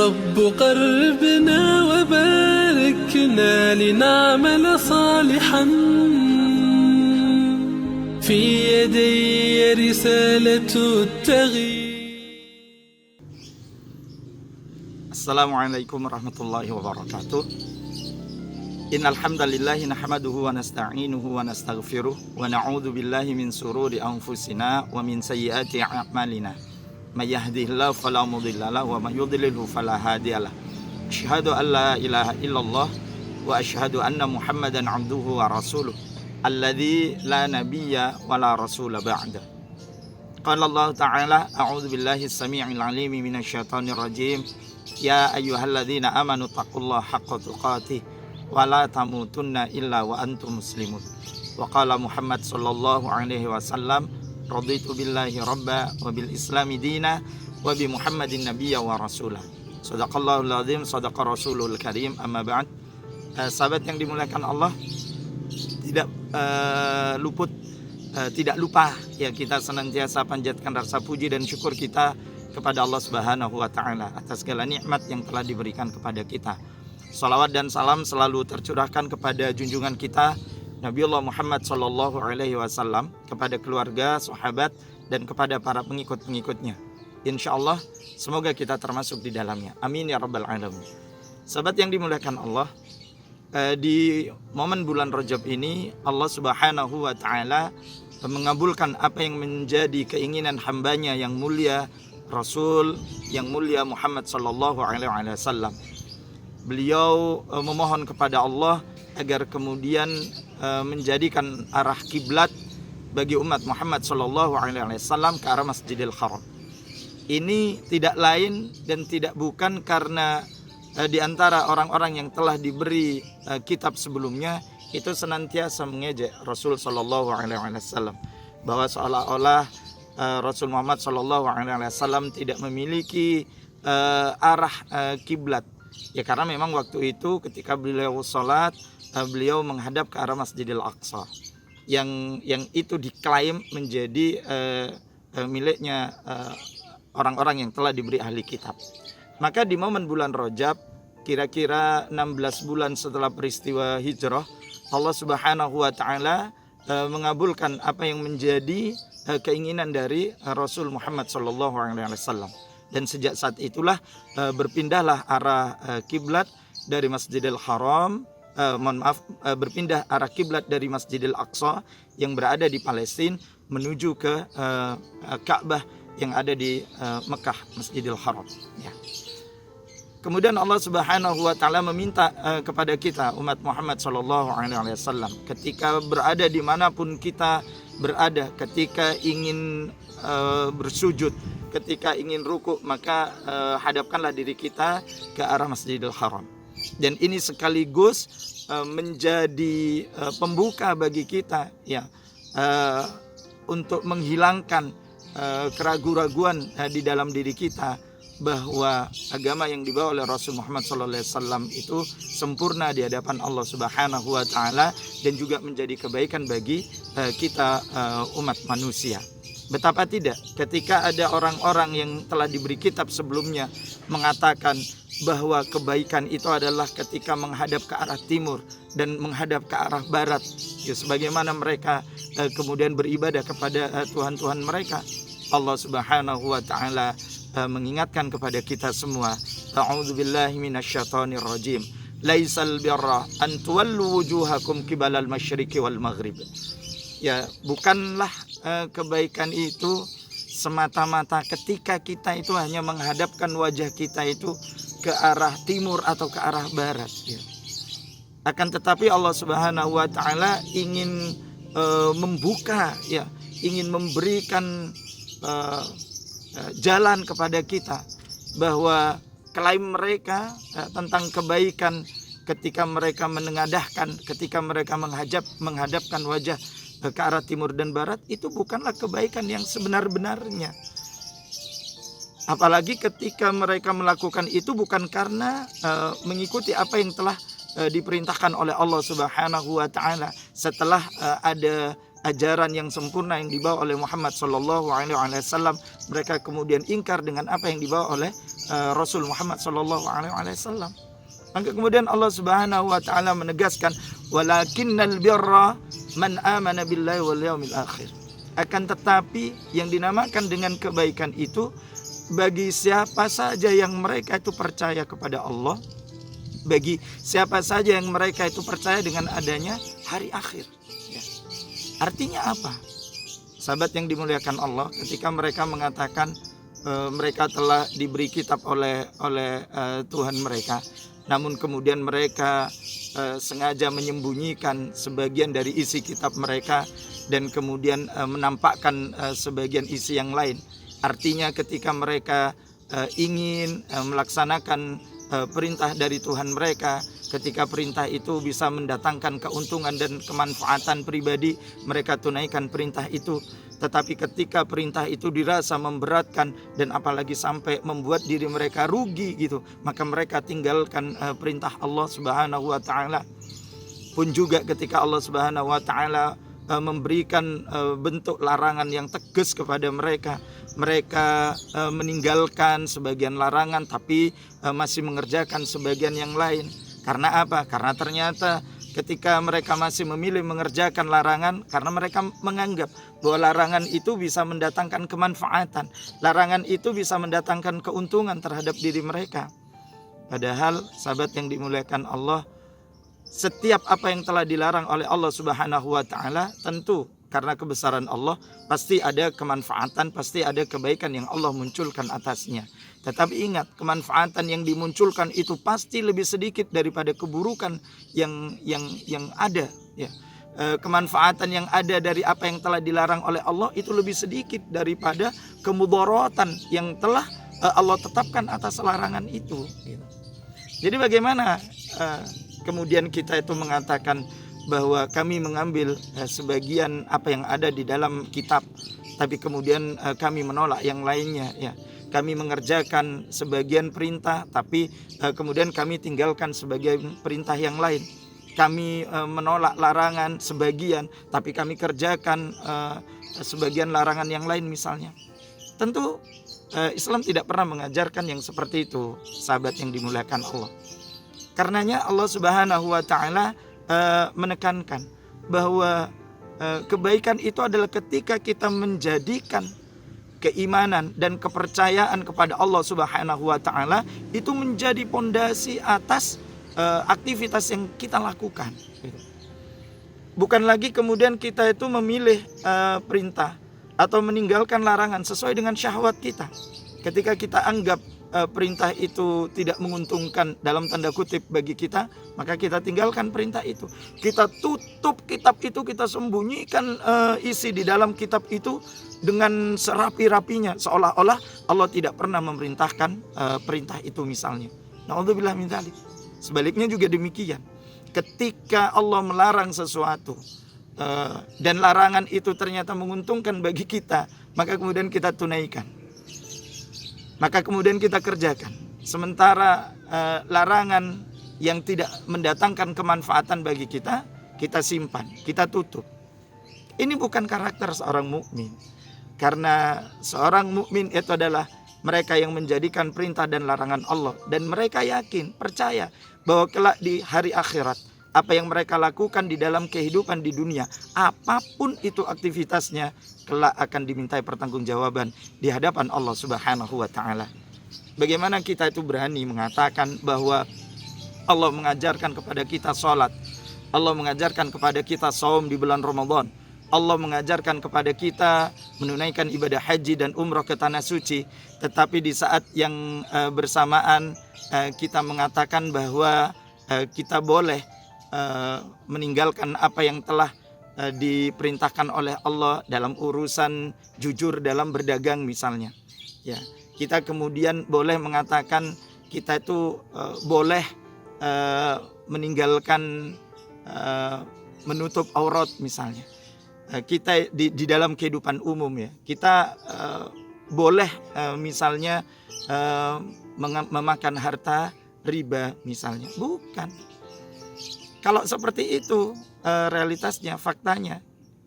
رب قربنا وباركنا لنعمل صالحا في يدي رسالة التغيير. Assalamualaikum warahmatullahi wabarakatuh. Innal hamdalillah nahmaduhu wa nasta'inuhu wa nastaghfiruh wa na'udzu billahi min sururi anfusina wa min sayyiati a'malina. May yahdihillahu fala mudilla lahu wa may yudlilhu fala hadiyalah. Asyhadu an la ilaha illallah wa asyhadu anna Muhammadan 'abduhu wa rasuluh alladzi la nabiyya wa la rasula ba'da. Qala Allah ta'ala a'udzu billahi as-sami'il 'alim minasy syaithanir rajim. Ya ayyuhalladzina amanu taqullaha haqqa tuqatih wa la tamutunna illa wa antum muslimun. Wa qala Muhammad sallallahu alaihi wasallam raditu billahi rabba wa bil islami dina wa bi Muhammadin nabiyya wa rasulah. Shadaqallahul azim, shadaqa rasulul karim. Amma ba'd. Sahabat yang dimuliakan Allah, tidak lupa ya kita senantiasa panjatkan rasa puji dan syukur kita kepada Allah Subhanahu wa taala atas segala nikmat yang telah diberikan kepada kita. Salawat dan salam selalu tercurahkan kepada junjungan kita Nabiullah Muhammad sallallahu alaihi wasallam, kepada keluarga, sahabat dan kepada para pengikut-pengikutnya. Insyaallah semoga kita termasuk di dalamnya. Amin ya rabbal alamin. Sahabat yang dimuliakan Allah, di momen bulan Rajab ini Allah Subhanahu wa taala mengabulkan apa yang menjadi keinginan hambanya yang mulia, Rasul yang mulia Muhammad sallallahu alaihi wasallam. Beliau memohon kepada Allah agar kemudian menjadikan arah kiblat bagi umat Muhammad sallallahu alaihi wasallam ke arah Masjidil Haram. Ini tidak lain dan tidak bukan karena di antara orang-orang yang telah diberi kitab sebelumnya itu senantiasa mengejek Rasul sallallahu alaihi wasallam, bahwa seolah-olah Rasul Muhammad sallallahu alaihi wasallam tidak memiliki arah kiblat. Ya karena memang waktu itu ketika beliau salat, beliau menghadap ke arah Masjidil Aqsa yang itu diklaim menjadi miliknya orang-orang yang telah diberi ahli kitab. Maka di momen bulan Rajab, kira-kira 16 bulan setelah peristiwa hijrah, Allah Subhanahu wa taala mengabulkan apa yang menjadi keinginan dari Rasul Muhammad sallallahu alaihi wasallam. Dan sejak saat itulah berpindahlah arah kiblat dari Masjidil Haram, berpindah arah kiblat dari Masjidil Aqsa yang berada di Palestina menuju ke Ka'bah yang ada di Mekah, Masjidil Haram. Ya. Kemudian Allah Subhanahu wa taala meminta kepada kita umat Muhammad sallallahu alaihi wasallam, ketika berada dimanapun kita berada, ketika ingin bersujud, ketika ingin ruku, maka hadapkanlah diri kita ke arah Masjidil Haram. Dan ini sekaligus menjadi pembuka bagi kita ya, untuk menghilangkan keraguan-raguan di dalam diri kita bahwa agama yang dibawa oleh Rasul Muhammad SAW itu sempurna di hadapan Allah Subhanahu wa taala dan juga menjadi kebaikan bagi kita umat manusia. Betapa tidak ketika ada orang-orang yang telah diberi kitab sebelumnya mengatakan bahwa kebaikan itu adalah ketika menghadap ke arah timur dan menghadap ke arah barat, ya, sebagaimana mereka kemudian beribadah kepada Tuhan-Tuhan mereka. Allah Subhanahu wa taala mengingatkan kepada kita semua, a'udzubillahi minasyaitonir rajim, laisal birra an tuwallu wujuhakum qibalal masyriqi wal maghrib. Ya, bukanlah kebaikan itu semata-mata ketika kita itu hanya menghadapkan wajah kita itu ke arah timur atau ke arah barat ya. Akan tetapi Allah Subhanahu wa taala ingin membuka ya, ingin memberikan jalan kepada kita bahwa klaim mereka tentang kebaikan ketika mereka menengadahkan, ketika mereka menghadapkan wajah ke arah timur dan barat, itu bukanlah kebaikan yang sebenar-benarnya. Apalagi ketika mereka melakukan itu bukan karena mengikuti apa yang telah diperintahkan oleh Allah Subhanahu wa taala setelah ada ajaran yang sempurna yang dibawa oleh Muhammad sallallahu alaihi wasallam, mereka kemudian ingkar dengan apa yang dibawa oleh Rasul Muhammad sallallahu alaihi wasallam. Maka kemudian Allah Subhanahu wa taala menegaskan, walakinnal birra man amana billahi wal yaumil akhir. Akan tetapi yang dinamakan dengan kebaikan itu bagi siapa saja yang mereka itu percaya kepada Allah, bagi siapa saja yang mereka itu percaya dengan adanya hari akhir. Ya. Artinya apa? Sahabat yang dimuliakan Allah, ketika mereka mengatakan mereka telah diberi kitab oleh Tuhan mereka, namun kemudian mereka sengaja menyembunyikan sebagian dari isi kitab mereka dan kemudian menampakkan sebagian isi yang lain. Artinya ketika mereka ingin melaksanakan perintah dari Tuhan mereka, ketika perintah itu bisa mendatangkan keuntungan dan kemanfaatan pribadi, mereka tunaikan perintah itu. Tetapi ketika perintah itu dirasa memberatkan dan apalagi sampai membuat diri mereka rugi gitu, maka mereka tinggalkan perintah Allah Subhanahu wa taala. Pun juga ketika Allah Subhanahu wa taala memberikan bentuk larangan yang tegas kepada mereka, mereka meninggalkan sebagian larangan tapi masih mengerjakan sebagian yang lain. Karena apa? Karena ternyata ketika mereka masih memilih mengerjakan larangan, karena mereka menganggap bahwa larangan itu bisa mendatangkan kemanfaatan, larangan itu bisa mendatangkan keuntungan terhadap diri mereka. Padahal sahabat yang dimuliakan Allah, setiap apa yang telah dilarang oleh Allah Subhanahu wa taala, tentu karena kebesaran Allah pasti ada kemanfaatan, pasti ada kebaikan yang Allah munculkan atasnya. Tetapi ingat, kemanfaatan yang dimunculkan itu pasti lebih sedikit daripada keburukan yang ada, ya. Kemanfaatan yang ada dari apa yang telah dilarang oleh Allah itu lebih sedikit daripada kemudaratan yang telah Allah tetapkan atas larangan itu, gitu. Jadi bagaimana kemudian kita itu mengatakan bahwa kami mengambil sebagian apa yang ada di dalam kitab, tapi kemudian kami menolak yang lainnya, ya. Kami mengerjakan sebagian perintah, tapi kemudian kami tinggalkan sebagian perintah yang lain. Kami menolak larangan sebagian, tapi kami kerjakan sebagian larangan yang lain misalnya. Tentu Islam tidak pernah mengajarkan yang seperti itu, sahabat yang dimuliakan Allah. Karenanya Allah Subhanahu wa taala menekankan bahwa kebaikan itu adalah ketika kita menjadikan keimanan dan kepercayaan kepada Allah Subhanahu wa taala itu menjadi pondasi atas aktivitas yang kita lakukan. Bukan lagi kemudian kita itu memilih perintah atau meninggalkan larangan sesuai dengan syahwat kita. Ketika kita anggap perintah itu tidak menguntungkan dalam tanda kutip bagi kita, maka kita tinggalkan perintah itu. Kita tutup kitab itu, kita sembunyikan isi di dalam kitab itu dengan serapi-rapinya, seolah-olah Allah tidak pernah memerintahkan perintah itu misalnya. Na'udzubillah min dzalik. Sebaliknya juga demikian. Ketika Allah melarang sesuatu dan larangan itu ternyata menguntungkan bagi kita, maka kemudian kita tunaikan, maka kemudian kita kerjakan. Sementara larangan yang tidak mendatangkan kemanfaatan bagi kita, kita simpan, kita tutup. Ini bukan karakter seorang mukmin. Karena seorang mukmin itu adalah mereka yang menjadikan perintah dan larangan Allah, dan mereka yakin, percaya bahwa kelak di hari akhirat apa yang mereka lakukan di dalam kehidupan di dunia, apapun itu aktivitasnya, kelak akan dimintai pertanggungjawaban di hadapan Allah Subhanahu wa taala. Bagaimana kita itu berani mengatakan bahwa Allah mengajarkan kepada kita salat, Allah mengajarkan kepada kita saum di bulan Ramadan, Allah mengajarkan kepada kita menunaikan ibadah haji dan umrah ke tanah suci, tetapi di saat yang bersamaan kita mengatakan bahwa kita boleh meninggalkan apa yang telah diperintahkan oleh Allah dalam urusan jujur dalam berdagang misalnya, ya. Kita kemudian boleh mengatakan kita itu boleh meninggalkan menutup aurat misalnya. Kita di dalam kehidupan umum, ya, kita boleh misalnya memakan harta riba misalnya. Bukan. Kalau seperti itu realitasnya, faktanya,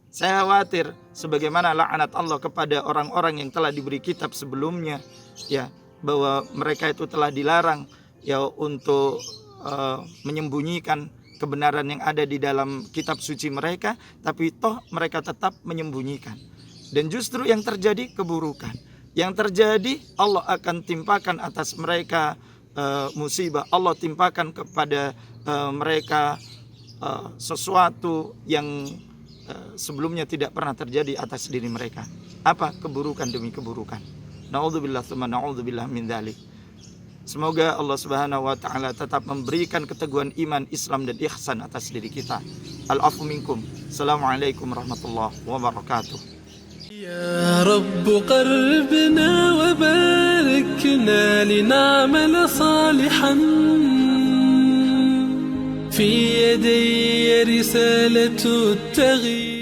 saya khawatir sebagaimana laknat Allah kepada orang-orang yang telah diberi kitab sebelumnya, ya, bahwa mereka itu telah dilarang ya untuk menyembunyikan kebenaran yang ada di dalam kitab suci mereka, tapi toh mereka tetap menyembunyikan. Dan justru yang terjadi keburukan. Yang terjadi Allah akan timpakan atas mereka musibah. Allah timpakan kepada mereka sesuatu yang sebelumnya tidak pernah terjadi atas diri mereka. Apa? Keburukan demi keburukan. Na'udzubillah tsumma na'udzubillah min dzalik. Semoga Allah Subhanahu wa taala tetap memberikan keteguhan iman, Islam dan ihsan atas diri kita. Al-afu minkum. Assalamualaikum warahmatullahi wabarakatuh. Ya Rabb qarribna wa barikna lina'mal salihan. Fi yadayya risalatu at-taghyir.